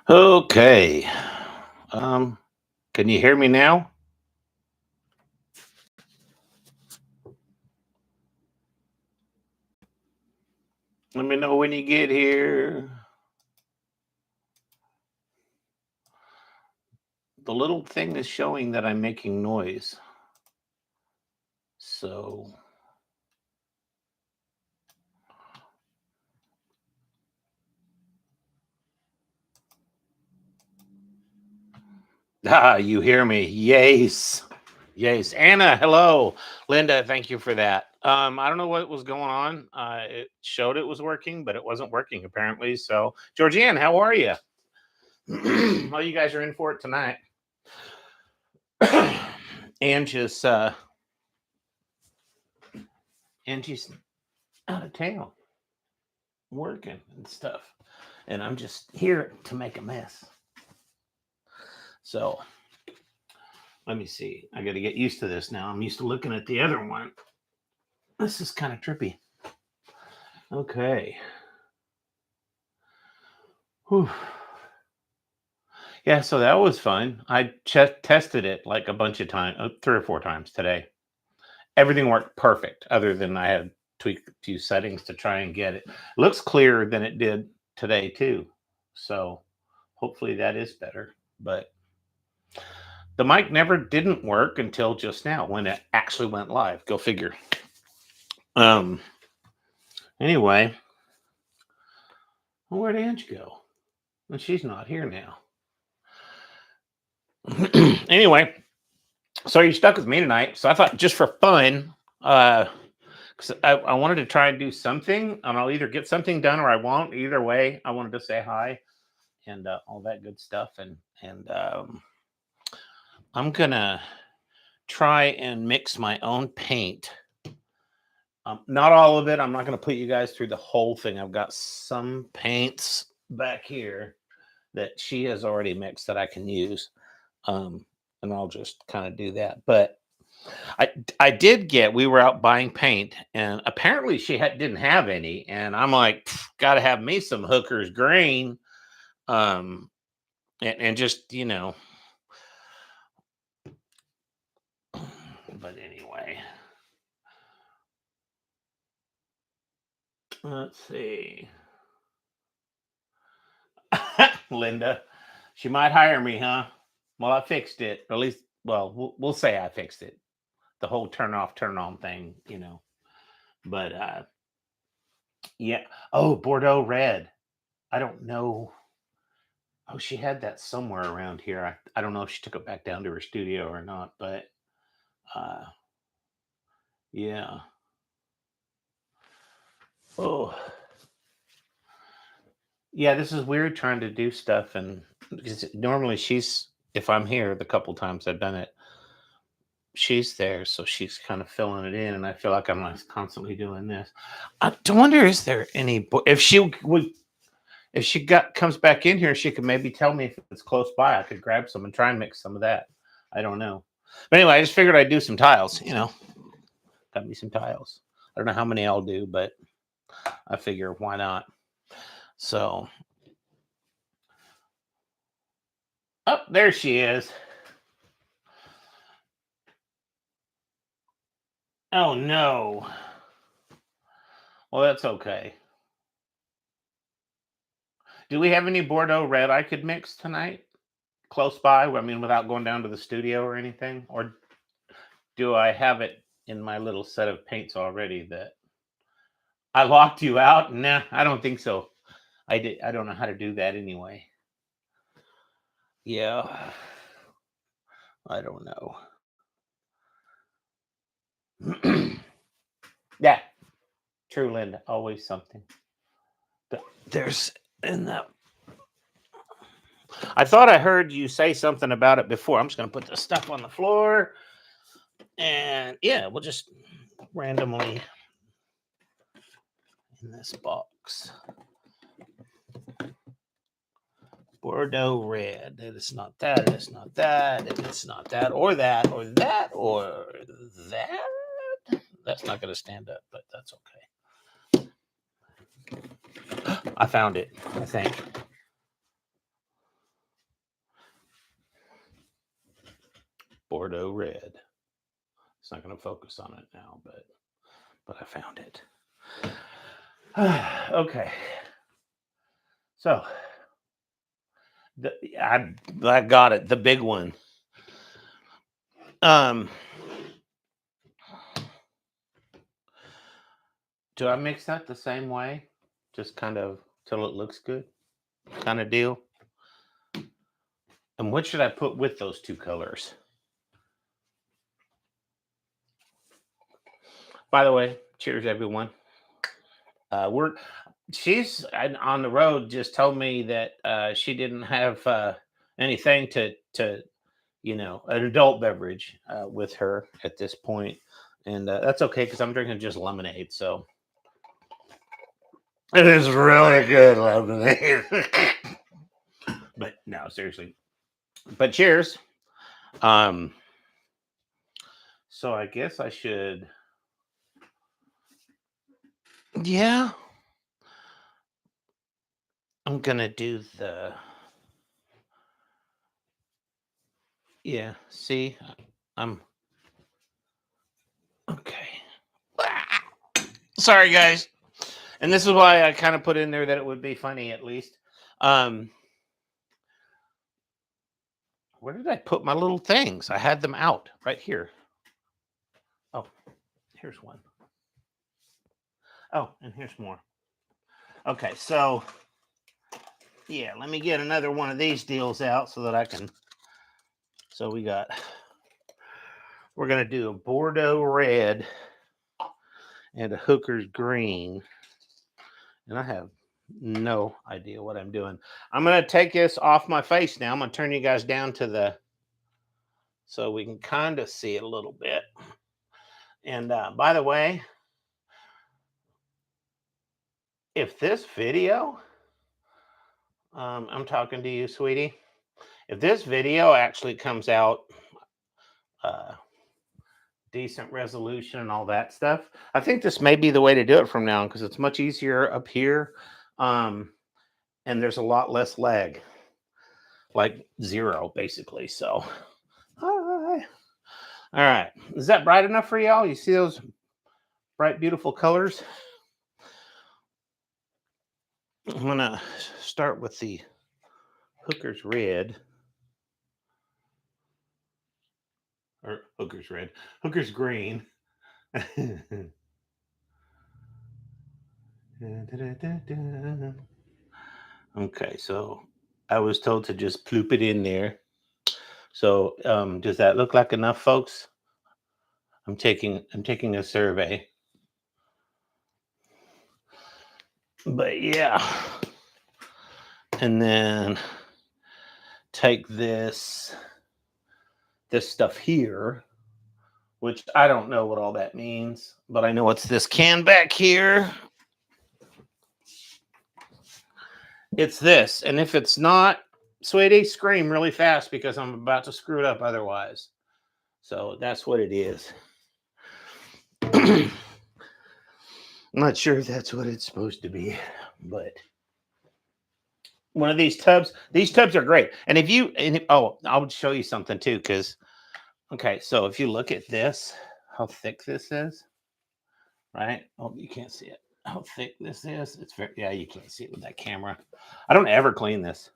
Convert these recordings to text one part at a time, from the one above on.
Okay. Can you hear me now? Let me know when you get here. The little thing is showing that I'm making noise. So, you hear me. Yes. Yes. Anna, hello. Linda, thank you for that. I don't know what was going on. It showed it was working, but it wasn't working apparently. So, Georgianne, how are you? Well, you guys are in for it tonight. Angie's Angie's out of town working and stuff. And I'm just here to make a mess. So let me see. I got to get used to this now. I'm used to looking at the other one. This is kind of trippy. Okay. Whew. Yeah, so that was fun. I tested it like a bunch of times, 3 or 4 times today. Everything worked perfect, other than I had tweaked a few settings to try and get it. Looks clearer than it did today, too. So hopefully that is better. But the mic never didn't work until just now when it actually went live. Go figure. Anyway, well, where'd Ange go? Well, she's not here now. Anyway, so you're stuck with me tonight. So I thought just for fun, because I wanted to try and do something, and I'll either get something done or I won't. Either way, I wanted to say hi and all that good stuff. And I'm gonna try and mix my own paint. Not all of it. I'm not going to put you guys through the whole thing. I've got some paints back here that she has already mixed that I can use. And I'll just kind of do that. But I did get, we were out buying paint and apparently she didn't have any. And I'm like, got to have me some Hooker's Grain. And just, but anyway, let's see. Linda, she might hire me, huh? Well, I fixed it. Or at least, well, we'll say I fixed it. The whole turn off, turn on thing, But yeah. Oh, Bordeaux red. I don't know. Oh, she had that somewhere around here. I don't know if she took it back down to her studio or not, but uh yeah. Oh. Yeah, this is weird trying to do stuff and because normally if I'm here the couple times I've done it, she's there, so she's kind of filling it in, and I feel like I'm like constantly doing this. I wonder is there any if she would if she comes back in here, she could maybe tell me if it's close by. I could grab some and try and mix some of that. I don't know, but anyway, I just figured I'd do some tiles. Got me some tiles. I don't know how many I'll do, but I figure why not. So, oh, there she is. Oh no. Well, that's okay. Do we have any Bordeaux red I could mix tonight? Close by? I mean, without going down to the studio or anything? Or do I have it in my little set of paints already that I locked you out? Nah, I don't think so. I don't know how to do that anyway. Yeah. I don't know. Yeah. True, Linda. Always something. But there's in that. I thought I heard you say something about it before. I'm just going to put the stuff on the floor. And yeah, we'll just randomly in this box. Bordeaux red. It's not that. It's not that. It's not that. Or that. Or that. Or that. That's not going to stand up, but that's okay. I found it, I think. Bordeaux red. It's not going to focus on it now, but I found it. Okay. So I got it. The big one. Do I mix that the same way? Just kind of till it looks good, kind of deal. And what should I put with those two colors? By the way, cheers, everyone. She's on the road. Just told me that she didn't have anything to an adult beverage with her at this point, and that's okay because I'm drinking just lemonade. So it is really good lemonade. But no, seriously. But cheers. So I guess I should. Yeah. I'm gonna do the. Yeah. See, I'm. Okay. Sorry, guys. And this is why I kind of put in there that it would be funny at least. Where did I put my little things? I had them out right here. Oh, here's one. Oh, and here's more. Okay, so yeah, let me get another one of these deals out so that I can. So we're gonna do a Bordeaux red and a Hooker's green, and I have no idea what I'm doing. I'm gonna take this off my face now. I'm gonna turn you guys down to so we can kind of see it a little bit. And by the way, if this video, I'm talking to you, sweetie. If this video actually comes out decent resolution and all that stuff, I think this may be the way to do it from now on because it's much easier up here. And there's a lot less lag, like zero basically. So, hi. All right. Is that bright enough for y'all? You see those bright, beautiful colors? I'm going to start with the Hooker's red. Or Hooker's red. Hooker's green. Okay, so I was told to just ploop it in there. So does that look like enough, folks? I'm taking a survey. But yeah. And then take this stuff here, which I don't know what all that means, but I know it's this can back here. It's this. And if it's not, sweetie, scream really fast because I'm about to screw it up otherwise. So that's what it is. I'm not sure if that's what it's supposed to be, but one of these tubs are great. And I'll show you something too, because okay, so if you look at this, how thick this is, right? Oh, you can't see it. How thick this is. It's you can't see it with that camera. I don't ever clean this,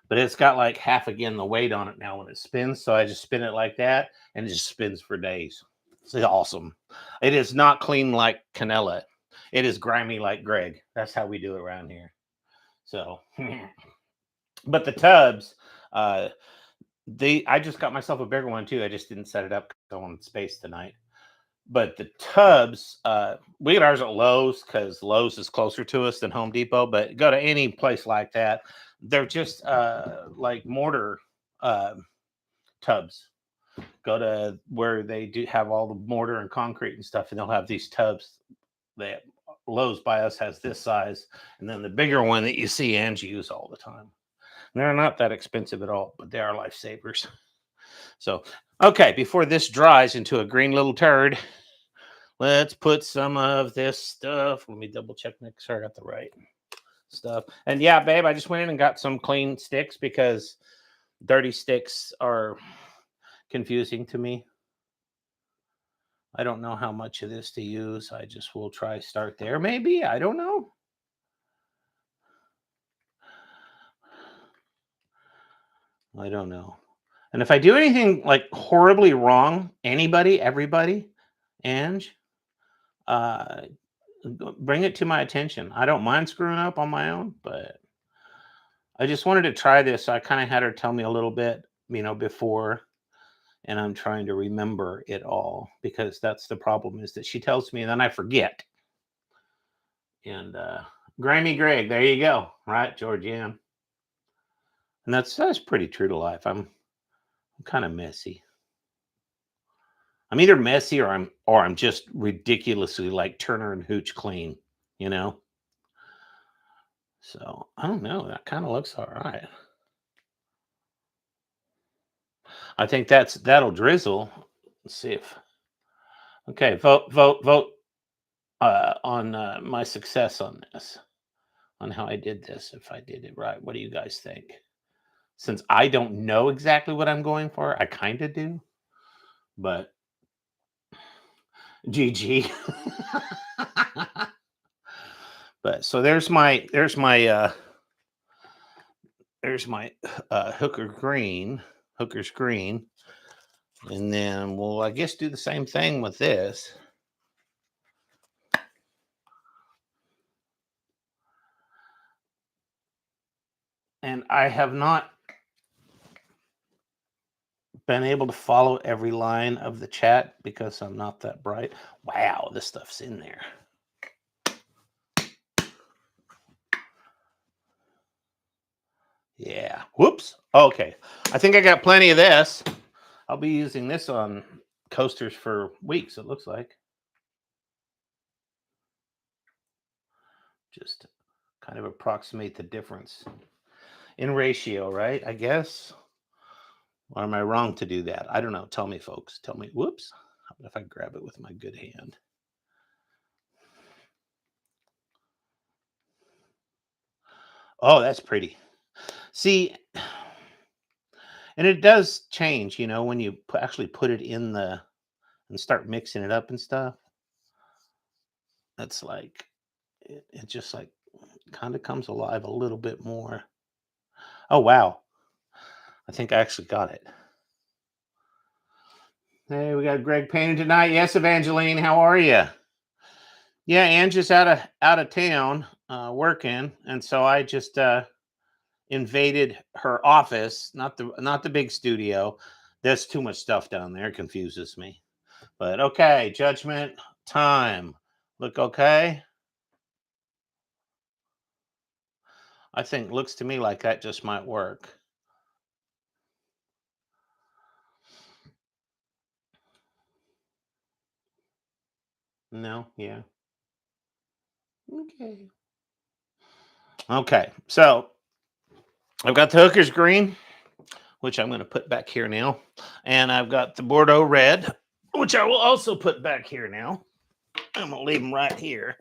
but it's got like half again the weight on it now when it spins. So I just spin it like that and it just spins for days. It's awesome. It is not clean like Canella. It is grimy like Greg. That's how we do it around here. So, but the tubs, I just got myself a bigger one too. I just didn't set it up because I wanted space tonight. But the tubs, we get ours at Lowe's because Lowe's is closer to us than Home Depot. But go to any place like that, they're just like mortar tubs. Go to where they do have all the mortar and concrete and stuff, and they'll have these tubs. Lowe's by us has this size, and then the bigger one that you see Angie use all the time. And they're not that expensive at all, but they are lifesavers. So, okay, before this dries into a green little turd, let's put some of this stuff. Let me double check, make sure I got the right. stuff. And yeah, babe, I just went in and got some clean sticks because dirty sticks are confusing to me. I don't know how much of this to use. I just will try start there. Maybe. I don't know. I don't know. And if I do anything like horribly wrong, anybody, everybody, Ange, bring it to my attention. I don't mind screwing up on my own, but I just wanted to try this. So I kind of had her tell me a little bit, before, and I'm trying to remember it all because that's the problem is that she tells me and then I forget. And Grammy Greg, there you go, right, Georgianne? And that's pretty true to life. I'm kind of messy. I'm either messy or I'm just ridiculously like Turner and Hooch clean, So I don't know. That kind of looks all right. I think that'll drizzle. Let's see if okay. Vote on my success on this, on how I did this. If I did it right, what do you guys think? Since I don't know exactly what I'm going for, I kind of do, but GG. But so there's my hooker's green, and then we'll I guess do the same thing with this. And I have not been able to follow every line of the chat because I'm not that bright. Wow, this stuff's in there. Yeah. Whoops. Okay. I think I got plenty of this. I'll be using this on coasters for weeks, it looks like. Just kind of approximate the difference in ratio, right? I guess. Or am I wrong to do that? I don't know. Tell me, folks. Tell me. Whoops. How about if I grab it with my good hand? Oh, that's pretty. See, and it does change, when you actually put it in and start mixing it up and stuff. That's like, it just like kind of comes alive a little bit more. Oh, wow. I think I actually got it. Hey, we got Greg painting tonight. Yes, Evangeline, how are you? Yeah, Angie's out of town working, and so I just invaded her office, not the big studio. There's too much stuff down there. It confuses me. But okay, judgment time. Look okay? I think looks to me like that just might work. No, yeah. Okay. Okay, so I've got the hooker's green, which I'm going to put back here now. And I've got the Bordeaux red, which I will also put back here now. I'm going to leave them right here.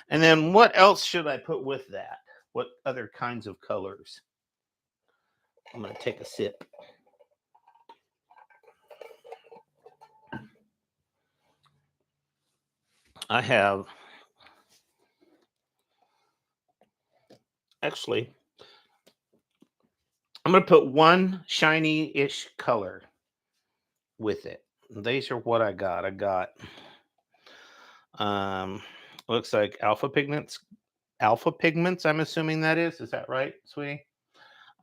And then what else should I put with that? What other kinds of colors? I'm going to take a sip. I have actually, I'm going to put one shiny-ish color with it. These are what I got. I got looks like alpha pigments, I'm assuming that is that right, sweetie?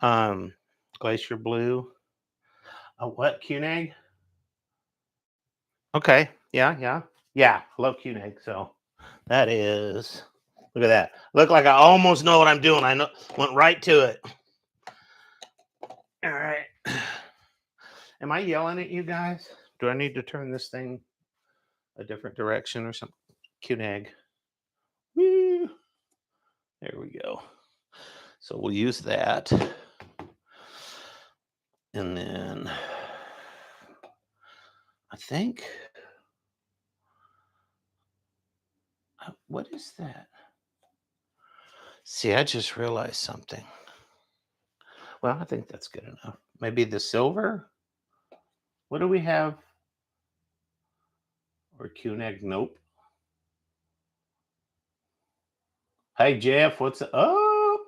Glacier blue. What, Cuneg? Okay, yeah, I love Cuneg. So that is, look at that. Look like I almost know what I'm doing. I went right to it. All right. Am I yelling at you guys? Do I need to turn this thing a different direction or something? Cuneg. Woo. There we go. So we'll use that. And then I think, what is that? See, I just realized something. Well, I think that's good enough. Maybe the silver. What do we have? Or Q-neck? Nope. Hey, Jeff, what's up?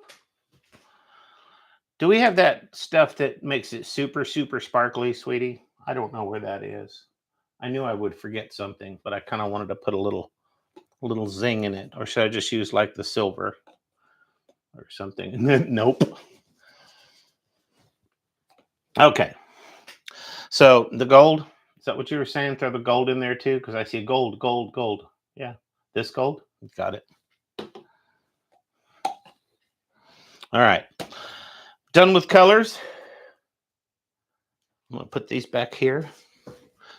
Do we have that stuff that makes it super, super sparkly, sweetie? I don't know where that is. I knew I would forget something, but I kind of wanted to put a little zing in it. Or should I just use like the silver or something? Nope. Okay. So the gold, is that what you were saying? Throw the gold in there too? Because I see gold, gold, gold. Yeah. This gold? Got it. All right. Done with colors. I'm going to put these back here.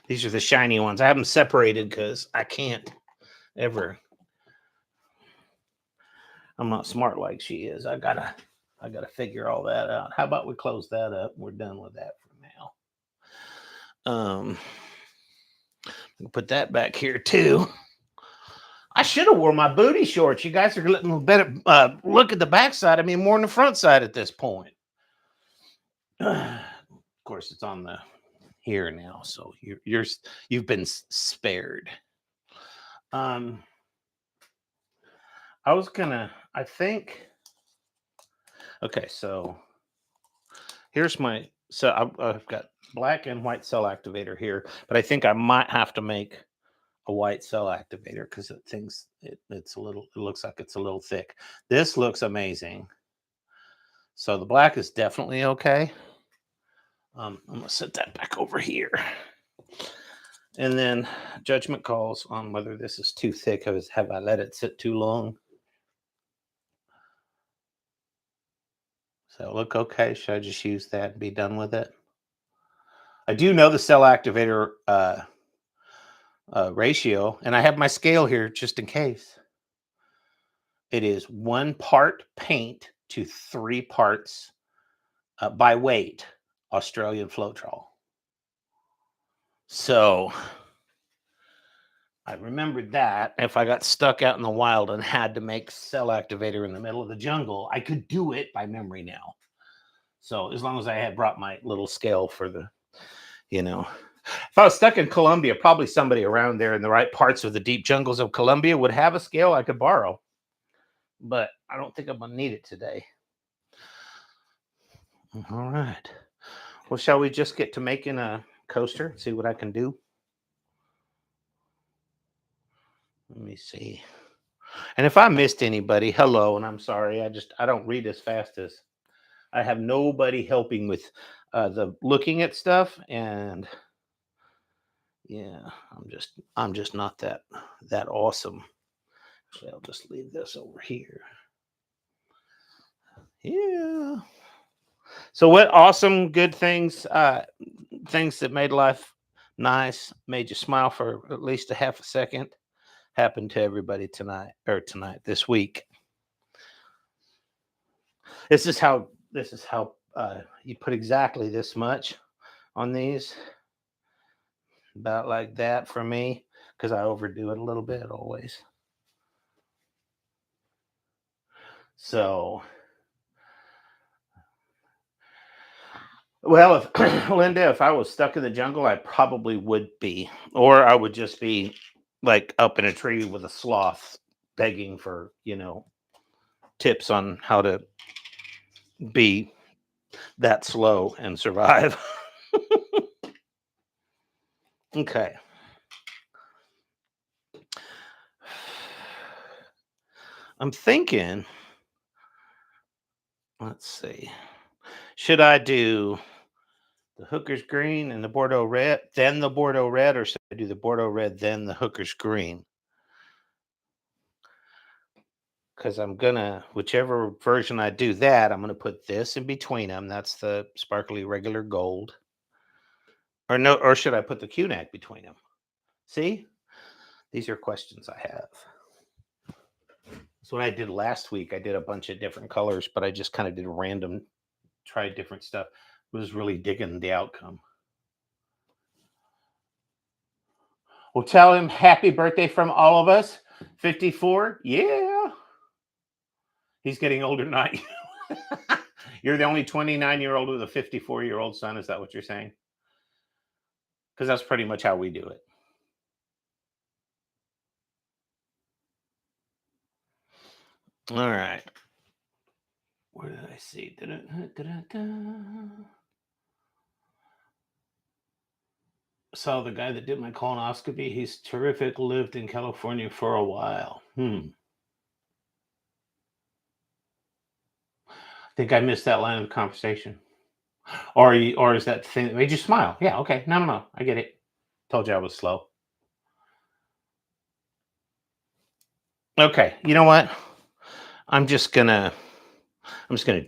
These are the shiny ones. I have them separated because I can't ever. I'm not smart like she is. I gotta figure all that out. How about we close that up? We're done with that for now. Put that back here too. I should have worn my booty shorts. You guys are letting a better look at the backside. I mean, more than the front side at this point. Of course, it's on the here now, so you've been spared. I was gonna. I think. Okay, so here's my. So I've got black and white cell activator here, but I think I might have to make a white cell activator because it's a little. It looks like it's a little thick. This looks amazing. So the black is definitely okay. I'm gonna set that back over here. And then judgment calls on whether this is too thick. Have I let it sit too long? So look okay. Should I just use that and be done with it? I do know the cell activator ratio, and I have my scale here just in case. It is 1 part paint to 3 parts by weight Australian Floetrol. So I remembered that if I got stuck out in the wild and had to make cell activator in the middle of the jungle, I could do it by memory now. So as long as I had brought my little scale for the, if I was stuck in Colombia, probably somebody around there in the right parts of the deep jungles of Colombia would have a scale I could borrow. But I don't think I'm going to need it today. All right. Well, shall we just get to making a coaster? See what I can do. Let me see. And if I missed anybody, hello, and I'm sorry. I don't read as fast as I have nobody helping with the looking at stuff, and yeah, I'm just not that awesome. Actually, I'll just leave this over here. Yeah. So what awesome good things things that made life nice, made you smile for at least a half a second happened to everybody tonight this week. This is how you put exactly this much on these, about like that for me, because I overdo it a little bit always. So, well, if Linda, if I was stuck in the jungle, I probably would be, or I would just be like up in a tree with a sloth begging for tips on how to be that slow and survive. Okay. I'm thinking, let's see. Should I do the hooker's green and the Bordeaux red, then the Bordeaux red, or should I do the Bordeaux red, then the hooker's green? Because I'm gonna, whichever version I do that, I'm gonna put this in between them. That's the sparkly regular gold. Or no, or should I put the Q-neck between them? See? These are questions I have. That's what I did last week. I did a bunch of different colors, but I just kind of did random, tried different stuff. Was really digging the outcome. Well, tell him happy birthday from all of us. 54. Yeah. He's getting older, not you. You're the only 29-year-old with a 54-year-old son. Is that what you're saying? Because that's pretty much how we do it. All right. Where did I see? Saw the guy that did my colonoscopy. He's terrific. Lived in California for a while. I think I missed that line of the conversation. Or is that thing that made you smile? Yeah, okay. No. I get it. Told you I was slow. Okay, you know what? I'm just gonna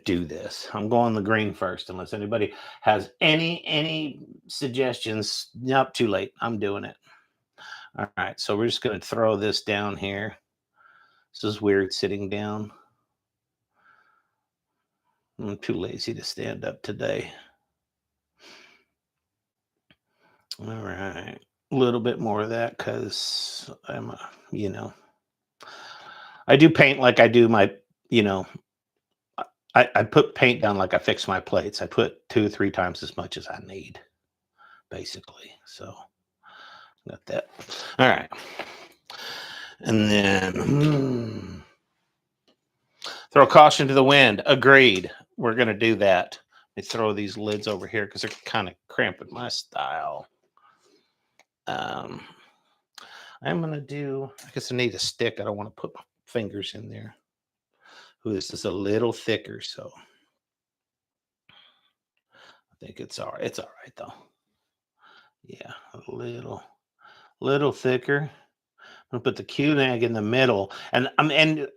do this. I'm going the green first, unless anybody has any suggestions. Nope, too late. I'm doing it. All right, so we're just gonna throw this down here. This is weird sitting down. I'm too lazy to stand up today. All right, a little bit more of that because I'm I do paint like I do my, you know, I put paint down like I fix my plates. I put 2 or 3 times as much as I need, basically. So got that. All right. And then throw caution to the wind. Agreed. We're gonna do that. Let me throw these lids over here because they're kind of cramping my style. I'm gonna do. I guess I need a stick. I don't want to put my fingers in there. Ooh, this is a little thicker, so I think it's all right. It's all right though. Yeah, a little thicker. I'm gonna put the Q-nag in the middle, and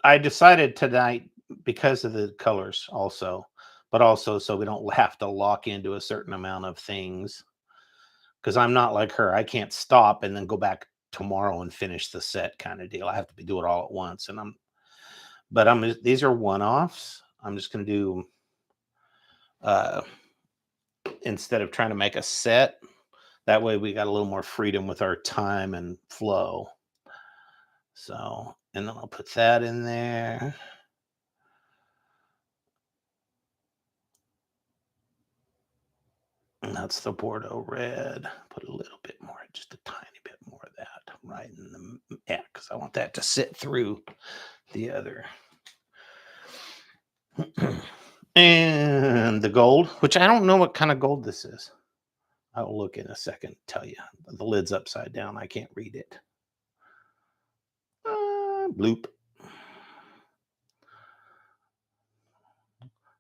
I decided tonight because of the colors also, but also so we don't have to lock into a certain amount of things. Because I'm not like her, I can't stop and then go back tomorrow and finish the set kind of deal. I have to do it all at once, and these are one-offs. I'm just gonna do instead of trying to make a set. That way we got a little more freedom with our time and flow. So, and then I'll put that in there. And that's the Bordeaux red. Put a little bit more, just a tiny bit more of that right in the, yeah, because I want that to sit through the other. And the gold, which I don't know what kind of gold this is. I'll look in a second, tell you. The lid's upside down. I can't read it. Bloop.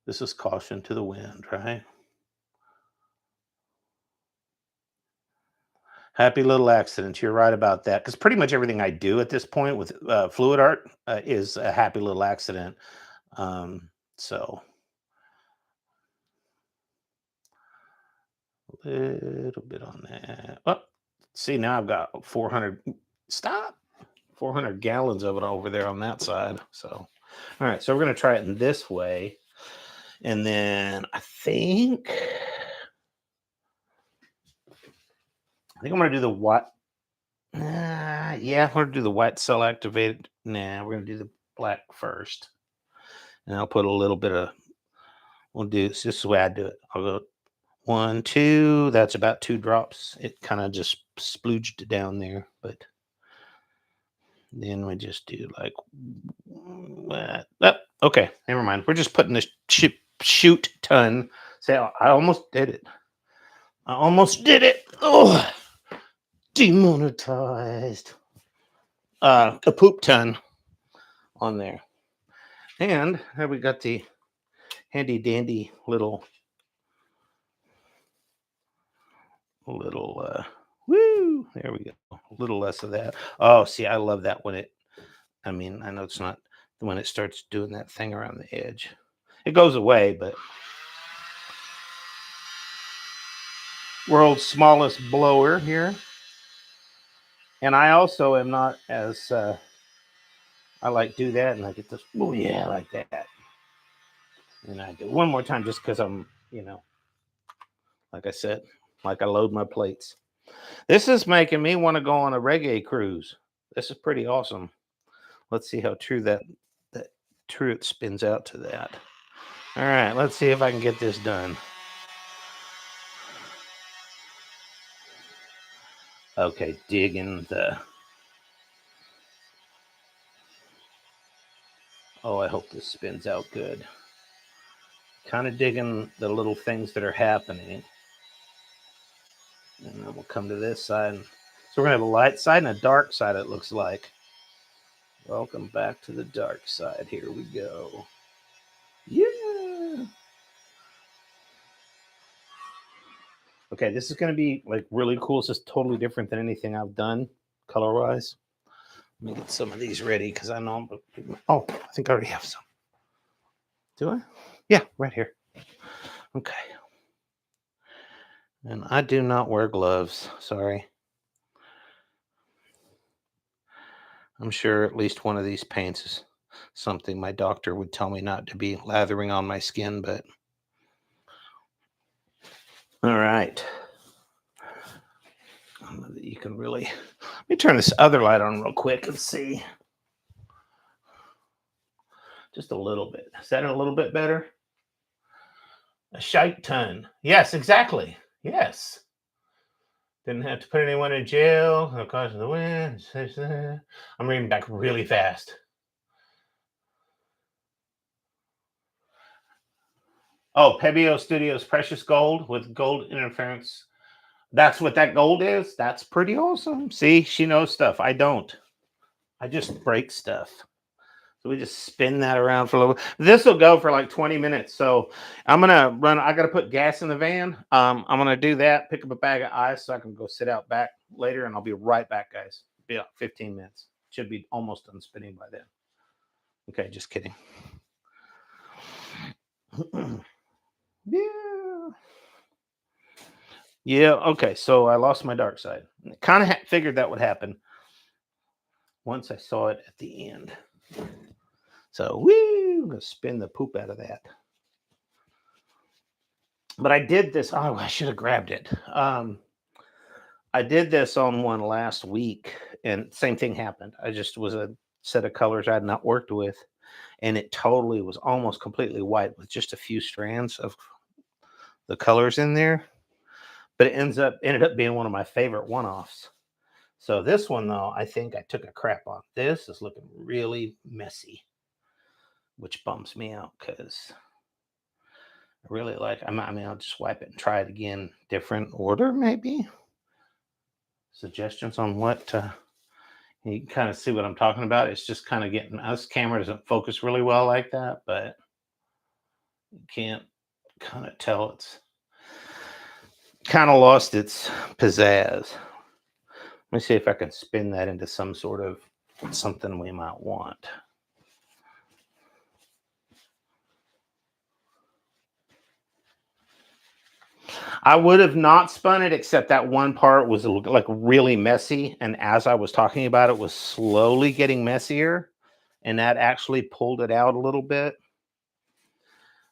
This is caution to the wind, right? Happy little accident. You're right about that. Because pretty much everything I do at this point with fluid art is a happy little accident. So a little bit on that. Oh, see, now I've got 400. Stop. 400 gallons of it over there on that side. So, all right. So we're going to try it in this way. And then I think I'm going to do the what? Yeah, we're going to do the white cell activated. Nah, we're going to do the black first. And I'll put a little bit of, this is the way I do it. I'll go 1, 2. That's about 2 drops. It kind of just splooged down there. But then we just do like, okay, never mind. We're just putting this shoot ton. Say, I almost did it. Oh, demonetized. A poop ton on there. And here we got the handy dandy little woo, there we go. A little less of that. Oh, see, I love that when I know it's not when it starts doing that thing around the edge. It goes away, but world's smallest blower here. And I also am not as I like do that and I get this, oh yeah, like that. And I do one more time just because I'm, like I said, like I load my plates. This is making me want to go on a reggae cruise. This is pretty awesome. Let's see how true that True, it spins out to that. All right, let's see if I can get this done. Okay, digging the... Oh, I hope this spins out good. Kind of digging the little things that are happening. And then we'll come to this side. So we're going to have a light side and a dark side, it looks like. Welcome back to the dark side. Here we go. Yeah. Okay, this is going to be like really cool. This is totally different than anything I've done color-wise. Let me get some of these ready because I know. Oh, I think I already have some. Do I? Yeah, right here. Okay. And I do not wear gloves. Sorry. I'm sure at least one of these paints is something my doctor would tell me not to be lathering on my skin, but all right. You can really... Let me turn this other light on real quick and see. Just a little bit. Is that a little bit better? A shite ton. Yes, exactly. Yes. Didn't have to put anyone in jail. No cause of the wind. I'm reading back really fast. Oh, Pebeo Studios Precious Gold with gold interference. That's what that gold is? That's pretty awesome. See, she knows stuff. I don't. I just break stuff. So we just spin that around for a little bit. This will go for like 20 minutes. So I'm going to run. I got to put gas in the van. I'm going to do that, pick up a bag of ice so I can go sit out back later, and I'll be right back, guys. Be about 15 minutes. Should be almost done spinning by then. Okay, just kidding. Yeah. Yeah, okay. So I lost my dark side. Kind of figured that would happen once I saw it at the end. So, woo, I'm going to spin the poop out of that. But I did this. Oh, I should have grabbed it. I did this on one last week, and same thing happened. I just was a set of colors I had not worked with, and it totally was almost completely white with just a few strands of the colors in there. But it ended up being one of my favorite one-offs. So this one, though, I think I took a crap on. This is looking really messy, which bums me out because I really like... I mean, I'll just wipe it and try it again. Different order, maybe? Suggestions on what you can kind of see what I'm talking about. It's just kind of getting... This camera doesn't focus really well like that, but you can't kind of tell. It's kind of lost its pizzazz. Let me see if I can spin that into some sort of something we might want. I would have not spun it, except that one part was like really messy. And as I was talking about it, was slowly getting messier. And that actually pulled it out a little bit.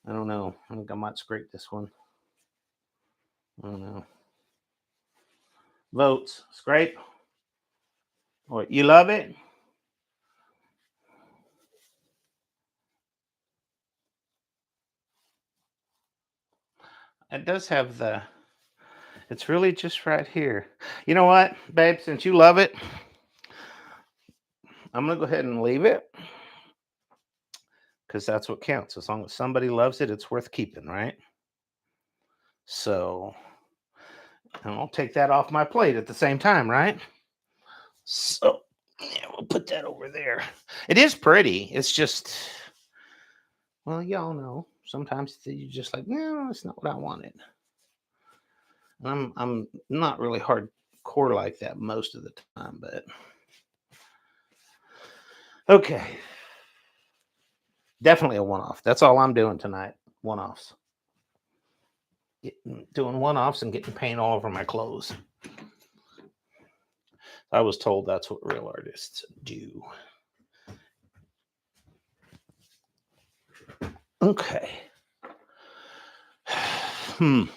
I don't know. I think I might scrape this one. I don't know. Votes. Scrape. What, you love it? It does have the... It's really just right here. You know what, babe? Since you love it, I'm going to go ahead and leave it. Because that's what counts. As long as somebody loves it, it's worth keeping, right? So, and I'll take that off my plate at the same time, right? So, yeah, we'll put that over there. It is pretty. It's just, well, y'all know. Sometimes you just like, no, that's not what I wanted. I'm not really hardcore like that most of the time, but okay. Definitely a one-off. That's all I'm doing tonight. One-offs. Doing one-offs and getting paint all over my clothes. I was told that's what real artists do. Okay. Kind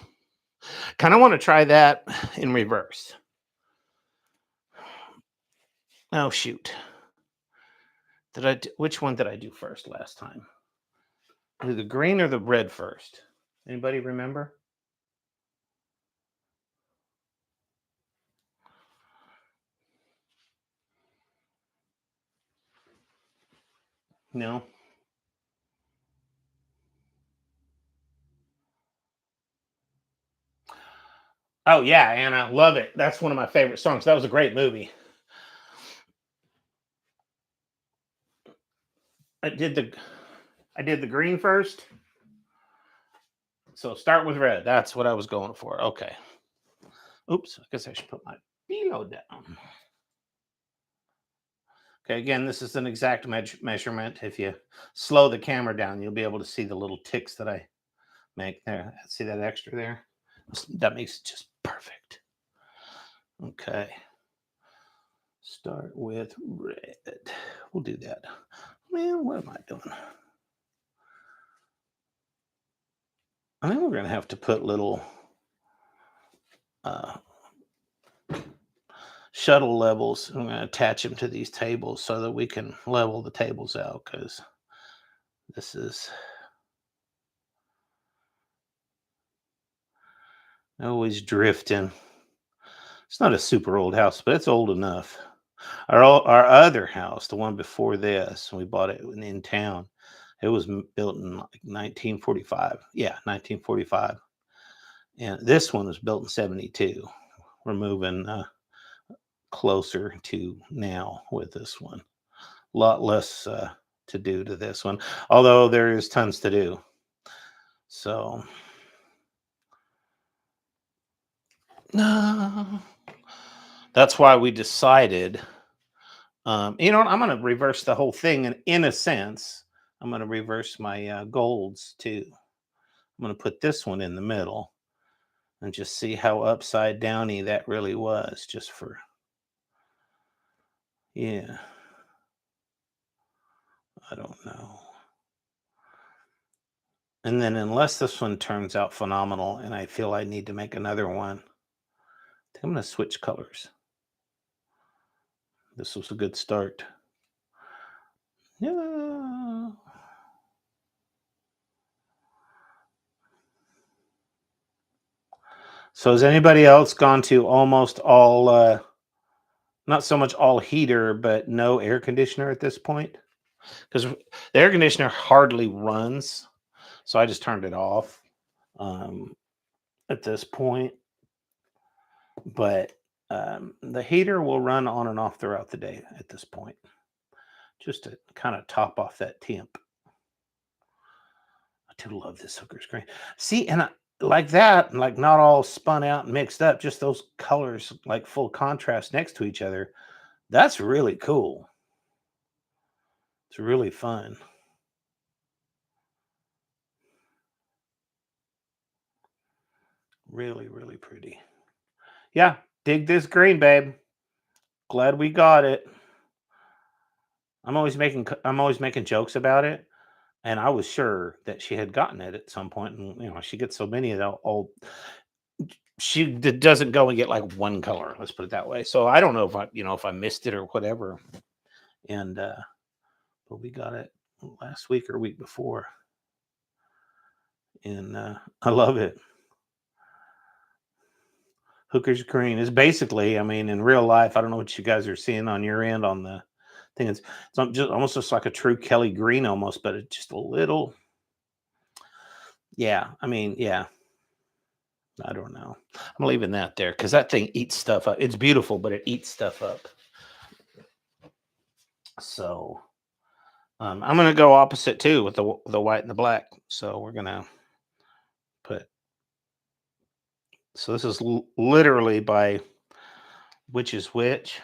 of want to try that in reverse. Oh, shoot. Which one did I do first last time? Do the green or the red first? Anybody remember? No. Oh yeah, Anna, love it. That's one of my favorite songs. That was a great movie. I did the I did the green first. So start with red. That's what I was going for. Okay. Oops. I guess I should put my below down. Okay. Again, this is an exact measurement. If you slow the camera down, you'll be able to see the little ticks that I make there. See that extra there? That makes it just perfect. Okay. Start with red. We'll do that. Man, what am I doing? I think we're going to have to put little uh, shuttle levels. I'm going to attach them to these tables so that we can level the tables out, because this is always drifting. It's not a super old house, but it's old enough. Our other house, the one before this, we bought it in town. It was built in like 1945. Yeah, 1945. And this one was built in 72. We're moving closer to now with this one. A lot less to do to this one, although there is tons to do. So, no. That's why we decided, you know what, I'm going to reverse the whole thing. And in a sense, I'm going to reverse my golds too. I'm going to put this one in the middle and just see how upside downy that really was, just for, yeah, I don't know. And then unless this one turns out phenomenal and I feel I need to make another one, I think I'm going to switch colors. This was a good start. Yeah. So has anybody else gone to almost all, not so much all heater, but no air conditioner at this point? Because the air conditioner hardly runs, so I just turned it off um, at this point. But the heater will run on and off throughout the day at this point, just to kind of top off that temp. I do love this hooker screen. See, and like that, like not all spun out and mixed up, just those colors like full contrast next to each other. That's really cool. It's really fun. Really, really pretty. Yeah, dig this green, babe. Glad we got it. I'm always making jokes about it, and I was sure that she had gotten it at some point. And you know, she gets so many of the old. Doesn't go and get like one color. Let's put it that way. So I don't know if I missed it or whatever. And but we got it last week or week before, and I love it. Hooker's green is basically, I mean, in real life, I don't know what you guys are seeing on your end on the thing. It's just almost just like a true Kelly green almost, but it's just a little, yeah. I mean, yeah. I don't know. I'm leaving that there because that thing eats stuff up. It's beautiful, but it eats stuff up. So I'm gonna go opposite too with the white and the black. So we're gonna put. So this is literally by which is which.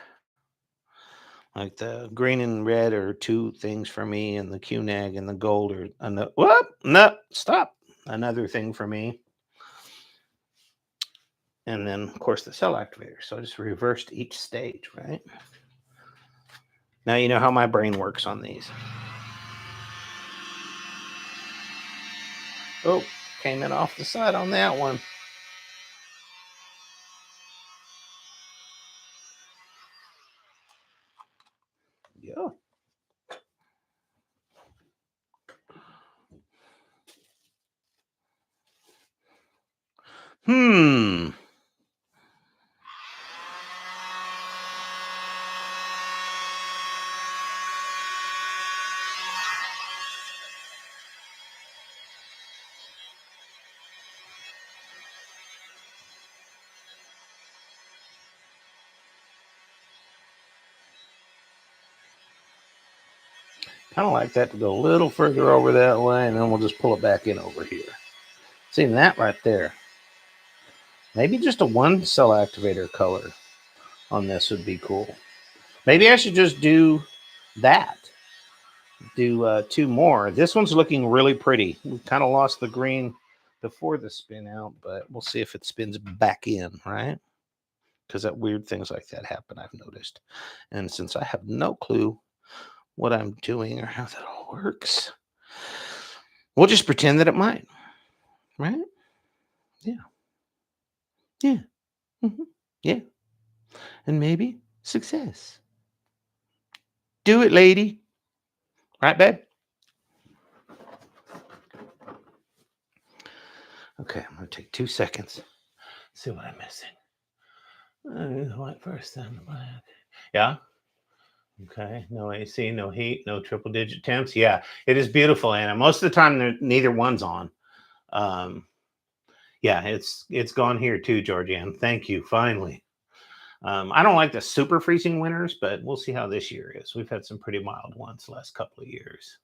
Like the green and red are two things for me, and the QNAG and the gold are another. What? No, stop. Another thing for me. And then, of course, the cell activator. So I just reversed each stage, right? Now you know how my brain works on these. Oh, came in off the side on that one. Yeah. Hmm. Kind of like that to go a little further over that way, and then we'll just pull it back in over here. See that right there? Maybe just a one cell activator color on this would be cool. Maybe I should just do that. Do two more. This one's looking really pretty. We kind of lost the green before the spin out, but we'll see if it spins back in, right? Because that weird things like that happen, I've noticed. And since I have no clue what I'm doing or how that all works, we'll just pretend that it might, right? Yeah. Yeah. Yeah. And maybe success. Do it, lady. Right, babe? Okay, I'm going to take 2 seconds. See what I'm missing. The white first, then the black. Yeah. Okay. No AC, no heat, no triple digit temps. Yeah, it is beautiful, Anna. Most of the time, neither one's on. Um, yeah, it's gone here too, Georgianne. Thank you. Finally. I don't like the super freezing winters, but we'll see how this year is. We've had some pretty mild ones the last couple of years.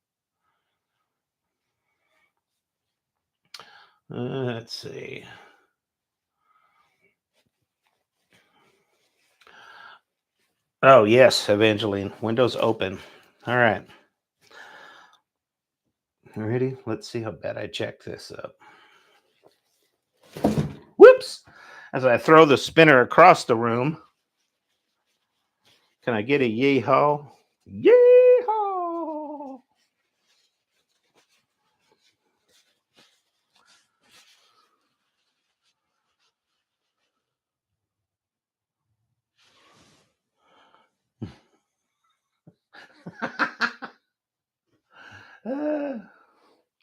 Let's see. Oh, yes, Evangeline. Windows open. All right. Ready? Let's see how bad I check this up. Whoops! As I throw the spinner across the room, can I get a yee-haw? Yee-haw!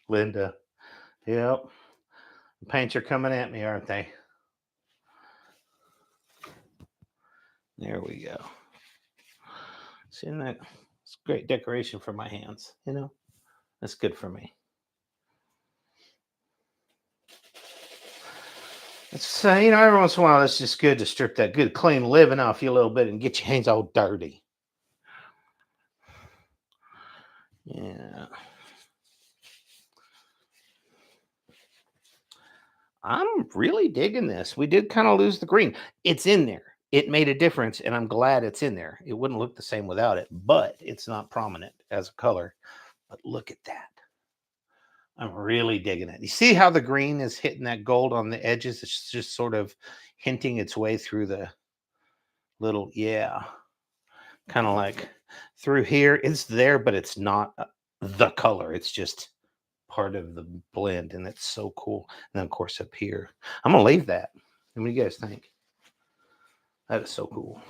Linda. Yep. The paints are coming at me, aren't they? There we go. See that? It's great decoration for my hands, you know? That's good for me. It's every once in a while it's just good to strip that good clean living off you a little bit and get your hands all dirty. Yeah. I'm really digging this. We did kind of lose the green. It's in there. It made a difference, and I'm glad it's in there. It wouldn't look the same without it, but it's not prominent as a color. But look at that. I'm really digging it. You see how the green is hitting that gold on the edges? It's just sort of hinting its way through the little, yeah, kind of like through here. It's there, but it's not the color. It's just part of the blend, and it's so cool. And then, of course, up here, I'm gonna leave that. And what do you guys think? That is so cool.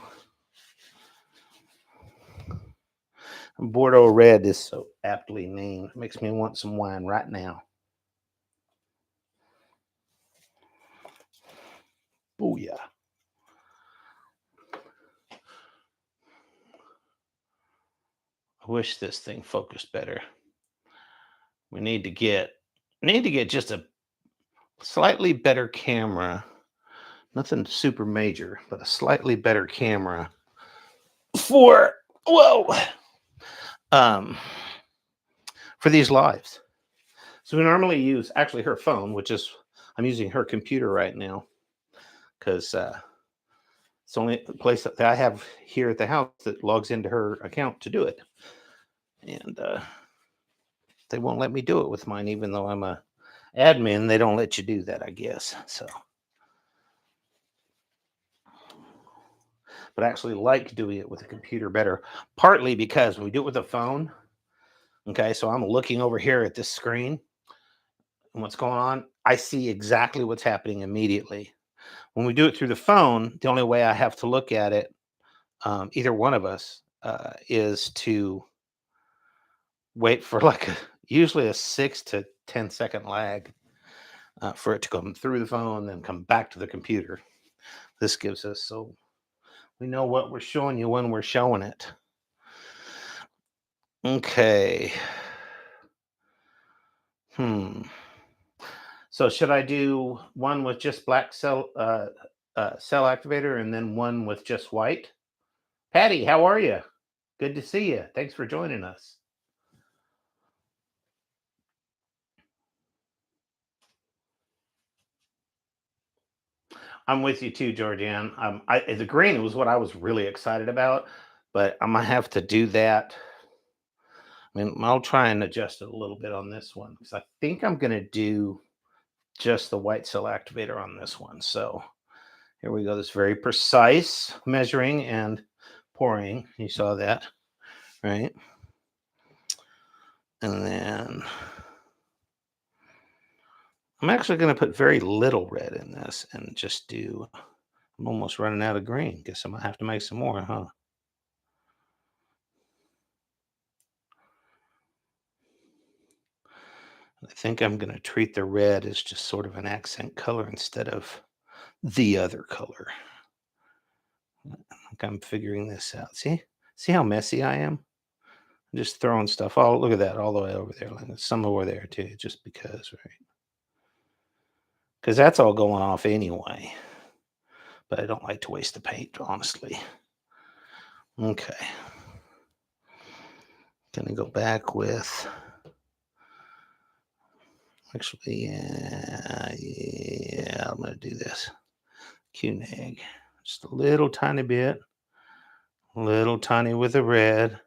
Bordeaux red is so aptly named. It makes me want some wine right now. Oh yeah. I wish this thing focused better. We need to get just a slightly better camera. Nothing super major, but a slightly better camera for um for these lives. So we normally use actually her phone, which is I'm using her computer right now because it's the only place that I have here at the house that logs into her account to do it. And they won't let me do it with mine, even though I'm a admin. They don't let you do that, I guess. So, but I actually like doing it with a computer better, partly because when we do it with a phone, okay, so I'm looking over here at this screen and what's going on. I see exactly what's happening immediately. When we do it through the phone, the only way I have to look at it, either one of us, is to wait for like usually a 6 to 10 second lag. for it to come through the phone, then come back to the computer. This gives us, so we know what we're showing you when we're showing it. Okay. So should I do one with just black cell cell activator and then one with just white? Patty, how are you? Good to see you. Thanks for joining us. I'm with you too, Georgianne. The green was what I was really excited about, but I'm gonna have to do that. I mean, I'll try and adjust it a little bit on this one because I think I'm gonna do just the white cell activator on this one. So here we go. This very precise measuring and pouring. You saw that, right? And then I'm actually going to put very little red in this and just do, I'm almost running out of green. Guess I'm going to have to make some more, huh? I think I'm going to treat the red as just sort of an accent color instead of the other color. I think I'm figuring this out. See how messy I am? I'm just throwing stuff. Oh, look at that, all the way over there. Like some over there too, just because, right? Because that's all going off anyway. But I don't like to waste the paint, honestly. Okay. Gonna go back with, actually, yeah, I'm gonna do this. QNEG, just a little tiny bit, little tiny with the red.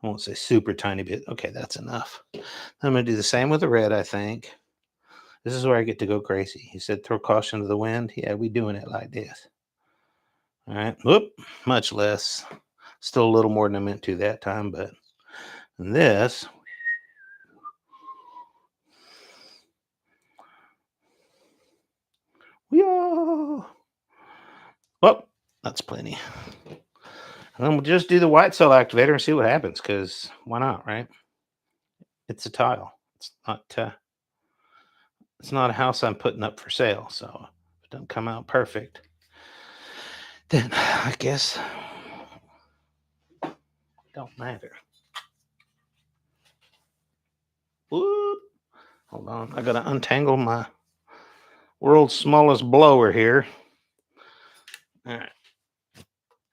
I won't say super tiny bit. Okay, that's enough. I'm gonna do the same with the red, I think. This is where I get to go crazy. He said, throw caution to the wind. Yeah, we doing it like this. All right. Whoop, much less. Still a little more than I meant to that time, but this. Yeah. Well, that's plenty. And then we'll just do the white cell activator and see what happens, because why not, right? It's a tile. It's not a house I'm putting up for sale, so if it doesn't come out perfect, then I guess it don't matter. Whoop. Hold on. I gotta untangle my world's smallest blower here. All right.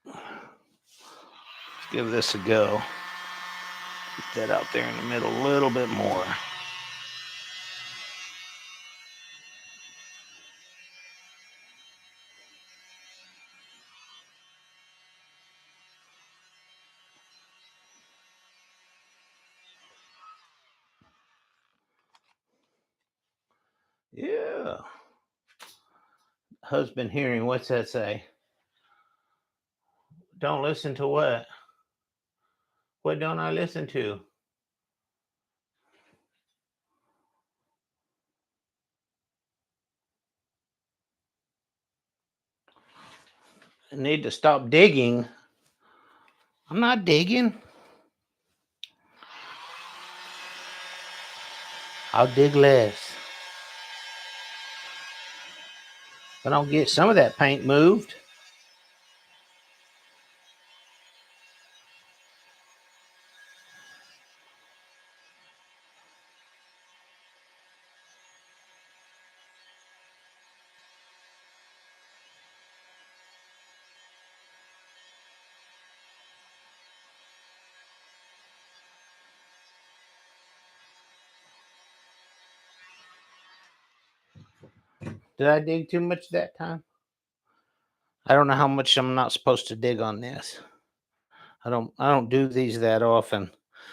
Let's give this a go. Get that out there in the middle a little bit more. Yeah. Husband hearing, what's that say? Don't listen to what? What don't I listen to? I need to stop digging. I'm not digging. I'll dig less. If I don't get some of that paint moved. Did I dig too much that time? I don't know how much I'm not supposed to dig on this. I don't do these that often.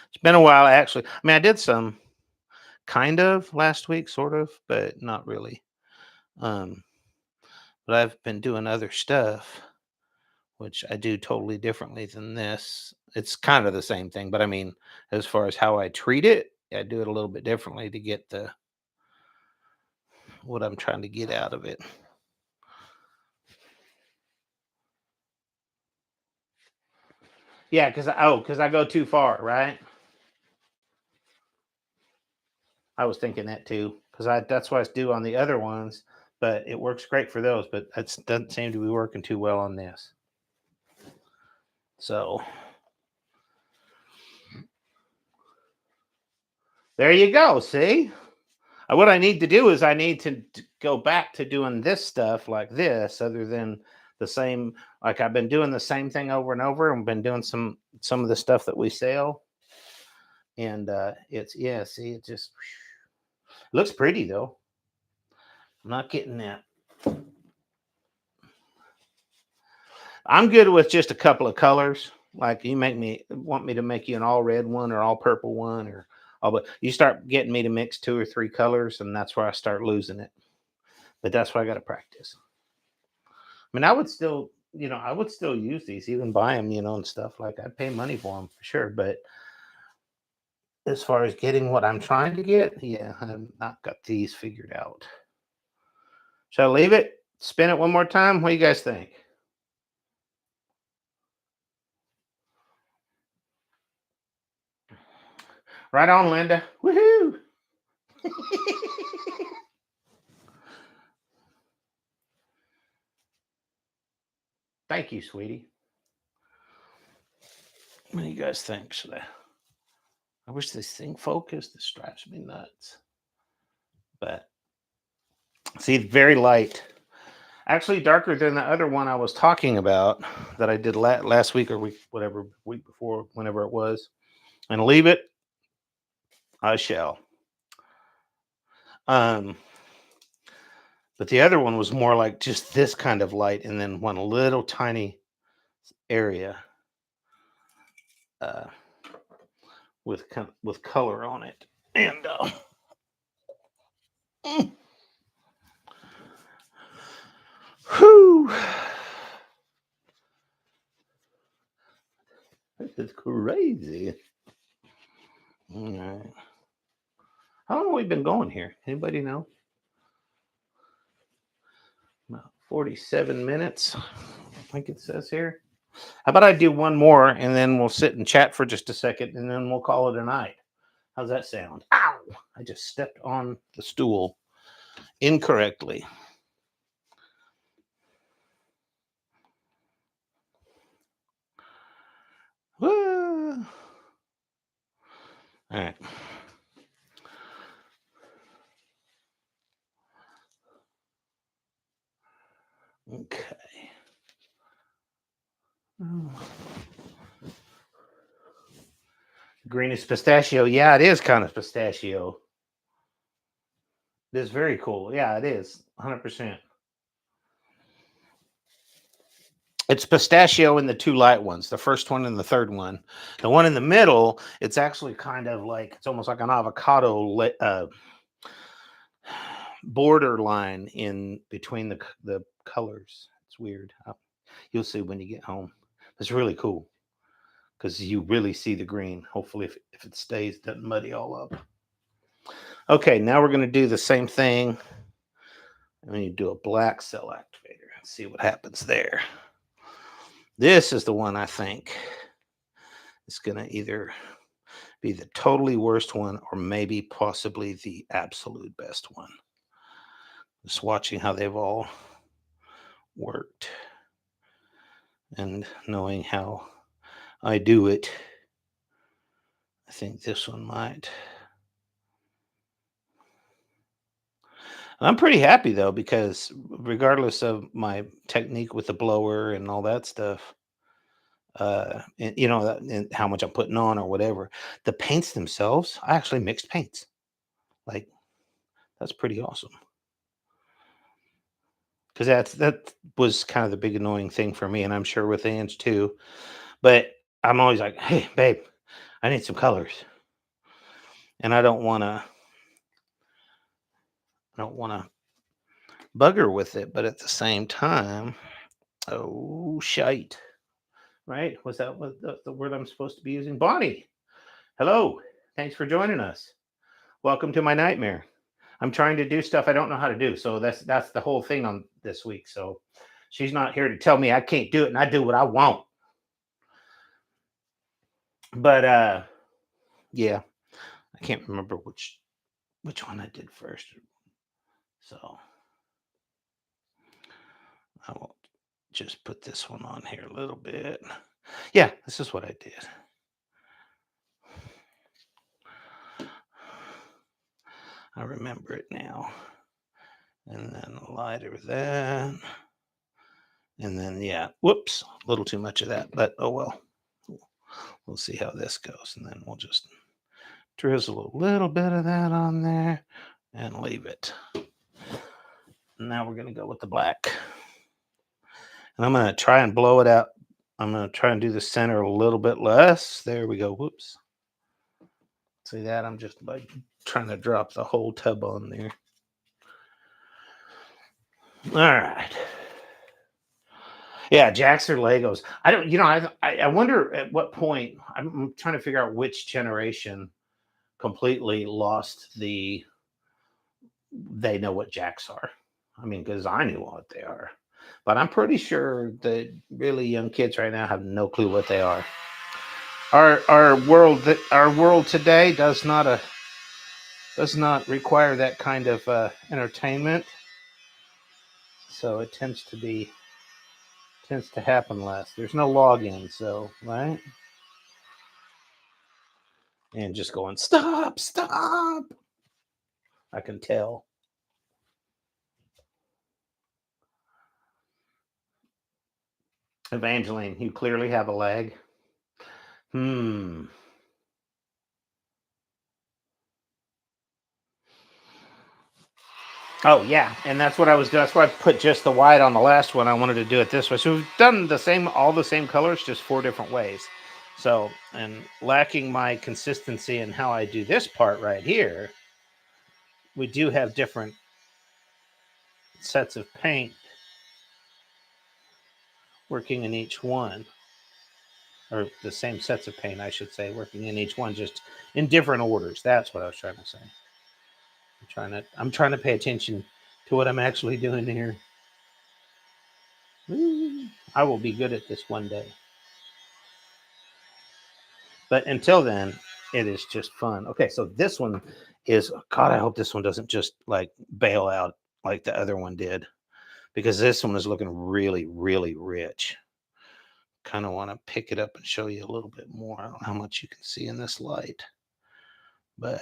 It's been a while actually. I mean, I did some kind of last week, sort of, but not really. Um, but I've been doing other stuff, which I do totally differently than this. It's kind of the same thing, but I mean, as far as how I treat it, I do it a little bit differently to get the what I'm trying to get out of it. Yeah, because I go too far, right? I was thinking that too, because that's what I do on the other ones, but it works great for those, but it doesn't seem to be working too well on this. So there you go. See, what I need to do is I need to go back to doing this stuff like this, other than the same. Like I've been doing the same thing over and over, and been doing some of the stuff that we sell, and it's yeah. See, it just looks pretty though. I'm not getting that. I'm good with just a couple of colors. Like you want me to make you an all red one or all purple one or all, but you start getting me to mix 2 or 3 colors, and that's where I start losing it. But that's why I got to practice. I mean, I would still, I would still use these, even buy them, and stuff. Like I'd pay money for them for sure. But as far as getting what I'm trying to get, yeah, I've not got these figured out. Shall I leave it? Spin it one more time? What do you guys think? Right on, Linda. Woohoo! Thank you, sweetie. What do you guys think? I wish this thing focused. This drives me nuts. But see, very light. Actually, darker than the other one I was talking about that I did last week or week before, whenever it was. And leave it. I shall. But the other one was more like just this kind of light, and then one little tiny area with color on it, and whew, this is crazy. All right, how long have we been going here? Anybody know? About 47 minutes, I think it says here. How about I do one more, and then we'll sit and chat for just a second, and then we'll call it a night. How's that sound? Ow! I just stepped on the stool incorrectly. All right. Okay. Green is pistachio. Yeah, it is kind of pistachio. It is very cool. Yeah, it is 100%. It's pistachio in the 2 light ones, the first one and the third one. The one in the middle, it's actually kind of like, it's almost like an avocado borderline in between the colors. It's weird. You'll see when you get home. It's really cool because you really see the green. Hopefully, if it stays, doesn't muddy all up. Okay, now we're going to do the same thing. I'm going to do a black cell activator and see what happens there. This is the one I think is going to either be the totally worst one or maybe possibly the absolute best one. Just watching how they've all worked and knowing how I do it, I think this one might. I'm pretty happy though, because regardless of my technique with the blower and all that stuff, and and how much I'm putting on or whatever, the paints themselves, I actually mixed paints. Like that's pretty awesome. Because that was kind of the big annoying thing for me, and I'm sure with Ange too. But I'm always like, "Hey, babe, I need some colors," and I don't want to bugger with it, but at the same time, oh shite, right? Was that what the word I'm supposed to be using? Bonnie, hello, thanks for joining us. Welcome to my nightmare. I'm trying to do stuff I don't know how to do, so that's the whole thing on this week. So she's not here to tell me I can't do it, and I do what I want. But yeah, I can't remember which which one I did first. So I will just put this one on here a little bit. Yeah, this is what I did. I remember it now. And then lighter that. And then, yeah, whoops, a little too much of that, but oh well. We'll see how this goes. And then we'll just drizzle a little bit of that on there and leave it. Now we're going to go with the black. And I'm going to try and blow it out. I'm going to try and do the center a little bit less. There we go. Whoops. See that? I'm just like trying to drop the whole tub on there. All right. Yeah, Jacks or Legos. I don't, I wonder at what point, I'm trying to figure out which generation completely lost they know what Jacks are. I mean, because I knew what they are. But I'm pretty sure that really young kids right now have no clue what they are. Our world today does not require that kind of entertainment. So it tends to happen less. There's no login, so right? And just going, stop. I can tell. Evangeline, you clearly have a lag. Oh yeah, and that's what I was doing. That's why I put just the white on the last one. I wanted to do it this way. So we've done all the same colors, just 4 different ways. So, and lacking my consistency in how I do this part right here, we do have different sets of paint working in each one, or the same sets of paint, I should say, working in each one, just in different orders. That's what I was trying to say. I'm trying to pay attention to what I'm actually doing here. I will be good at this one day. But until then, it is just fun. Okay, so this one is, God, I hope this one doesn't just like bail out like the other one did, because this one is looking really, really rich. Kind of want to pick it up and show you a little bit more. I don't know how much you can see in this light, but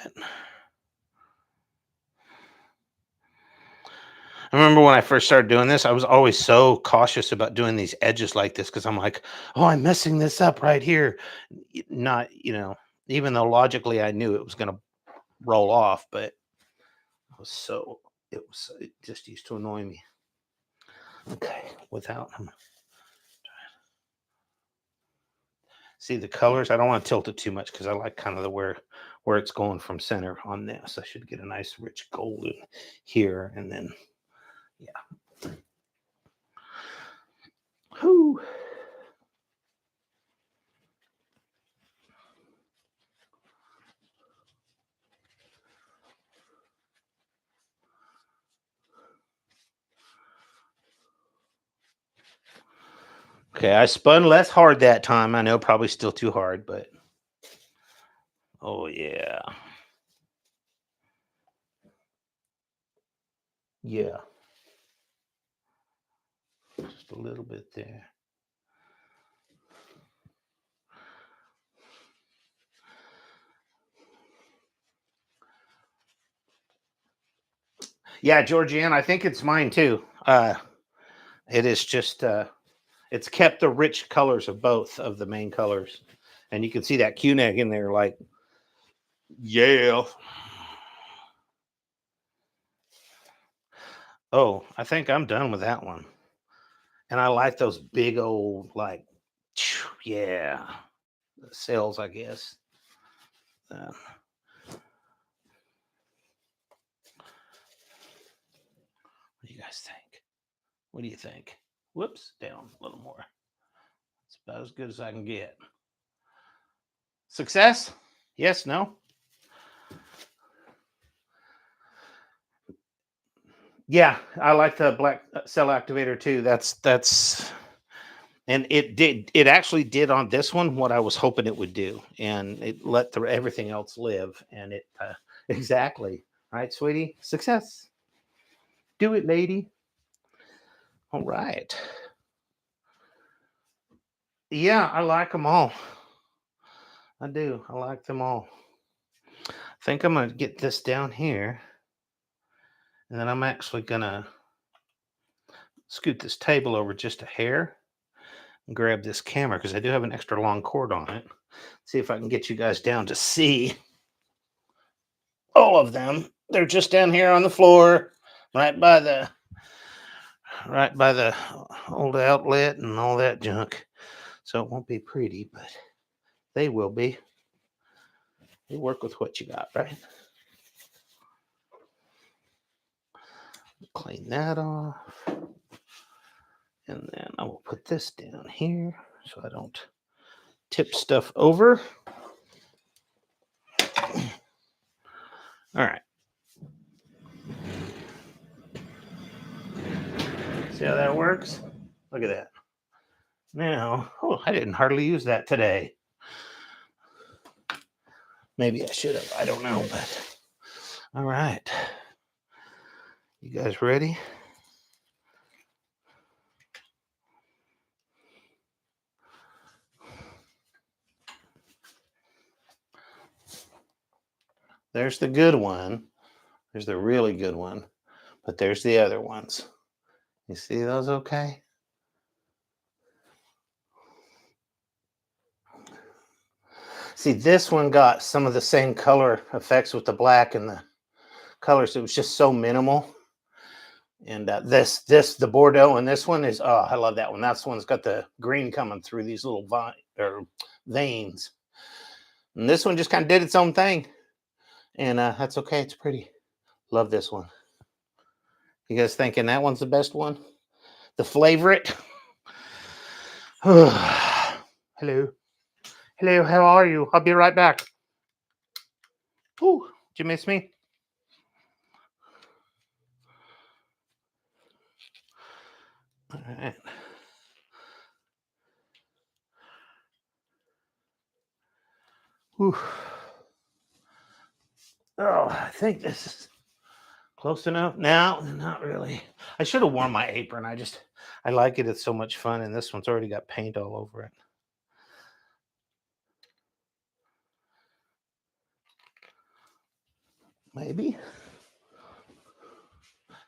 I remember when I first started doing this, I was always so cautious about doing these edges like this, because I'm like, oh, I'm messing this up right here. Not, even though logically I knew it was going to roll off, but it just used to annoy me. Okay, see the colors. I don't want to tilt it too much because I like kind of the where it's going from center on this. I should get a nice rich golden here, and then yeah. Whew. Okay, I spun less hard that time. I know, probably still too hard, but oh yeah. Yeah. Just a little bit there. Yeah, Georgianne, I think it's mine too. It is just it's kept the rich colors of both of the main colors. And you can see that Q neck in there, like, yeah. Oh, I think I'm done with that one. And I like those big old, like, yeah, cells, I guess. What do you guys think? What do you think? Whoops, down a little more. It's about as good as I can get. Success? Yes, no? Yeah, I like the black cell activator too. That's and it actually did on this one what I was hoping it would do, and it let everything else live. And it exactly. right, sweetie? Success. Do it, lady. All right. Yeah, I like them all. I do. I like them all. I think I'm going to get this down here. And then I'm actually going to scoot this table over just a hair and grab this camera because I do have an extra long cord on it. See if I can get you guys down to see all of them. They're just down here on the floor, right by the old outlet and all that junk. So it won't be pretty, but they will be. You work with what you got, right? Clean that off. And then I will put this down here so I don't tip stuff over. All right. See how that works? Look at that. Now, oh, I didn't hardly use that today. Maybe I should have. I don't know, but all right. You guys ready? There's the good one. There's the really good one. But there's the other ones. You see those okay? See, this one got some of the same color effects with the black and the colors. It was just so minimal. And the Bordeaux, and this one is, oh, I love that one. That's the one that's got the green coming through these little veins. And this one just kind of did its own thing. And that's okay. It's pretty. Love this one. You guys thinking that one's the best one? The favorite? Hello. Hello, how are you? I'll be right back. Ooh, did you miss me? All right. Whew. Oh, I think this is close enough. No, not really. I should have worn my apron. I like it. It's so much fun. And this one's already got paint all over it. Maybe.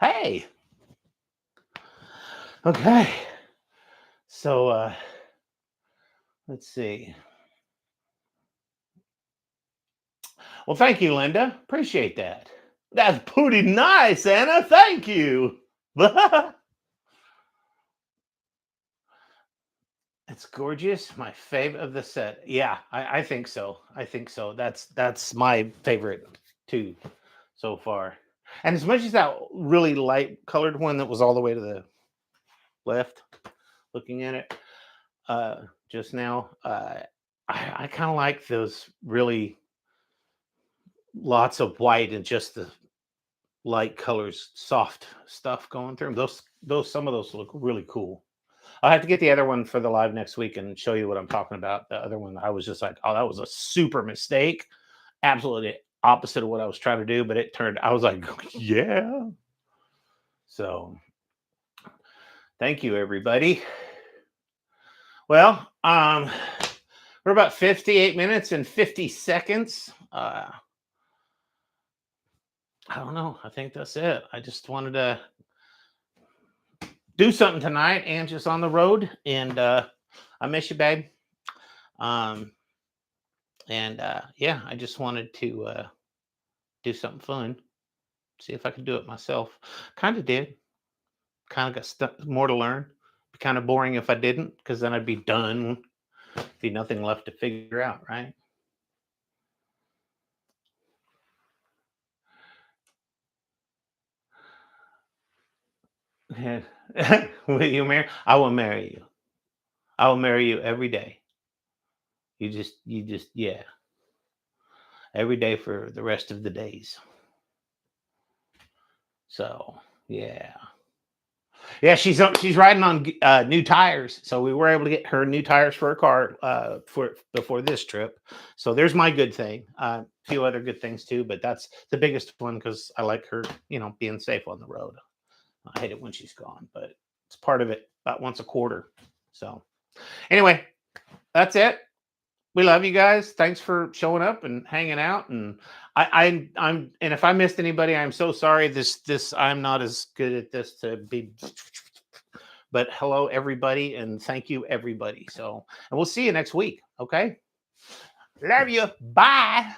Hey. Okay. So let's see. Well, thank you, Linda. Appreciate that. That's pretty nice, Anna. Thank you. It's gorgeous. My favorite of the set. Yeah, I think so. I think so. That's my favorite too so far. And as much as that really light colored one that was all the way to the left, looking at it just now, I kind of like those really lots of white and just the light colors, soft stuff going through them. Those some of those look really cool. I'll have to get the other one for the live next week and show you what I'm talking about. The other one, I was just like, oh, that was a super mistake. Absolutely opposite of what I was trying to do, but I was like, yeah. So thank you, everybody. Well, we're about 58 minutes and 50 seconds. I don't know. I think that's it. I just wanted to do something tonight. And just on the road, and I miss you, babe. Yeah, I just wanted to do something fun. See if I could do it myself. Kind of did. Kind of got more to learn. Be kind of boring if I didn't, because then I'd be done. Be nothing left to figure out, right? Will you marry? I will marry you. I will marry you every day. You just, yeah. Every day for the rest of the days. So, yeah. Yeah, she's riding on new tires, so we were able to get her new tires for her car for before this trip. So there's my good thing. A few other good things too, but that's the biggest one because I like her, being safe on the road. I hate it when she's gone, but it's part of it about once a quarter. So anyway, that's it. We love you guys. Thanks for showing up and hanging out. And I'm and if I missed anybody, I'm so sorry. This I'm not as good at this to be. But hello everybody, and thank you everybody. So, and we'll see you next week. Okay. Love you. Bye.